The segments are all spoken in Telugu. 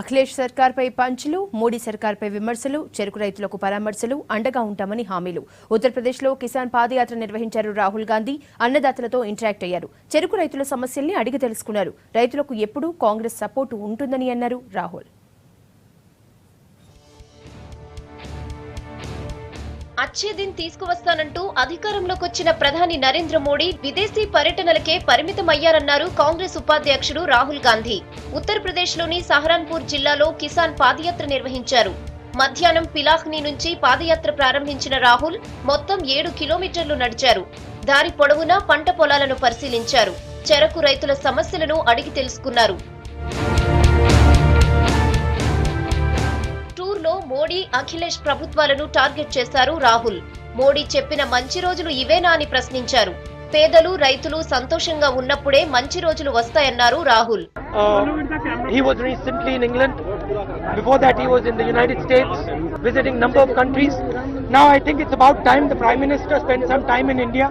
అఖిలేష్ సర్కార్పై పంచులు, మోడీ సర్కార్పై విమర్శలు, చెరుకు రైతులకు పరామర్శలు, అండగా ఉంటామని హామీలు. ఉత్తరప్రదేశ్లో కిసాన్ పాదయాత్ర నిర్వహించారు రాహుల్ గాంధీ. అన్నదాతలతో ఇంటరాక్ట్ అయ్యారు. చెరుకు రైతుల సమస్యల్ని అడిగి తెలుసుకున్నారు. రైతులకు ఎప్పుడూ కాంగ్రెస్ సపోర్టు ఉంటుందని అన్నారు రాహుల్. అచ్చేదిన్ తీసుకువస్తానంటూ అధికారంలోకి వచ్చిన ప్రధాని నరేంద్ర మోడీ విదేశీ పర్యటనలకే పరిమితమయ్యారన్నారు కాంగ్రెస్ ఉపాధ్యక్షుడు రాహుల్ గాంధీ. ఉత్తరప్రదేశ్లోని సహరాన్పూర్ జిల్లాలో కిసాన్ పాదయాత్ర నిర్వహించారు. మధ్యాహ్నం పిలాఖ్నీ నుంచి పాదయాత్ర ప్రారంభించిన రాహుల్ మొత్తం 7 కిలోమీటర్లు నడిచారు. దారి పొడవునా పంట పొలాలను పరిశీలించారు. చెరకు రైతుల సమస్యలను అడిగి తెలుసుకున్నారు. టూర్లో మోడీ, అఖిలేష్ ప్రభుత్వాలను టార్గెట్ చేశారు రాహుల్. మోడీ చెప్పిన మంచి రోజులు ఇవేనా అని ప్రశ్నించారు. పేదలు, రైతులు సంతోషంగా ఉన్నప్పుడే మంచి రోజులు వస్తాయన్నారు Rahul. He was recently in England. Before that he was in the United States visiting number of countries. Now I think it's about time the Prime Minister spends some time in India.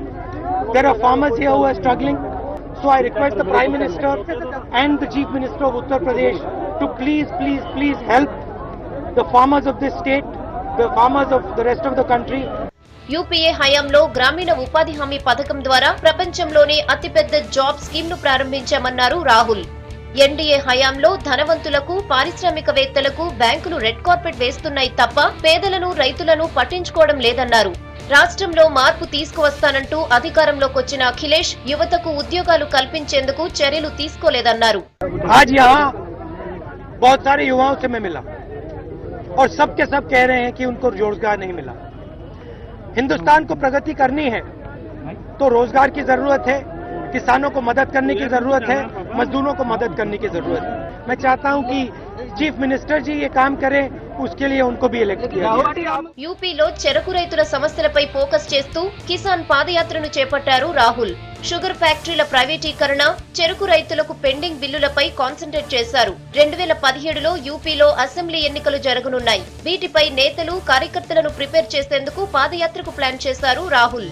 There are farmers here who are struggling. So I request the Prime Minister and the Chief Minister of Uttar Pradesh to please help the farmers of this state, the farmers of the rest of the country. UPA హయాంలో గ్రామీణ ఉపాధి హామీ పథకం ద్వారా ప్రపంచంలోనే అతిపెద్ద జాబ్ స్కీమ్ ను ప్రారంభించామన్నారు రాహుల్. ఎన్డీఏ హయాంలో ధనవంతులకు, పారిశ్రామికవేత్తలకు బ్యాంకులు రెడ్ కార్పెట్ వేస్తున్నాయి తప్ప పేదలను, రైతులను పట్టించుకోవడం లేదన్నారు. రాష్ట్రంలో మార్పు తీసుకువస్తానంటూ అధికారంలోకి వచ్చిన అఖిలేష్ యువతకు ఉద్యోగాలు కల్పించేందుకు చర్యలు తీసుకోలేదన్నారు. और सब के सब कह रहे हैं कि उनको रोजगार नहीं मिला. हिंदुस्तान को प्रगति करनी है तो रोजगार की जरूरत है, किसानों को मदद करने की जरूरत है, मजदूरों को मदद करने की जरूरत है. मैं चाहता हूं कि चीफ मिनिस्टर जी ये काम करें, उसके लिए उनको भी इलेक्ट किया गया. యూపీలో చెరకు రైతుల సమస్యలపై ఫోకస్ చేస్తూ కిసాన్ పాదయాత్రను చేపట్టారు రాహుల్. షుగర్ ఫ్యాక్టరీల ప్రైవేటీకరణ, చెరకు రైతులకు పెండింగ్ బిల్లులపై కాన్సంట్రేట్ చేశారు. 2017లో యూపీలో అసెంబ్లీ ఎన్నికలు జరగనున్నాయి. వీటిపై నేతలు, కార్యకర్తలను ప్రిపేర్ చేసేందుకు పాదయాత్రకు ప్లాన్ చేశారు రాహుల్.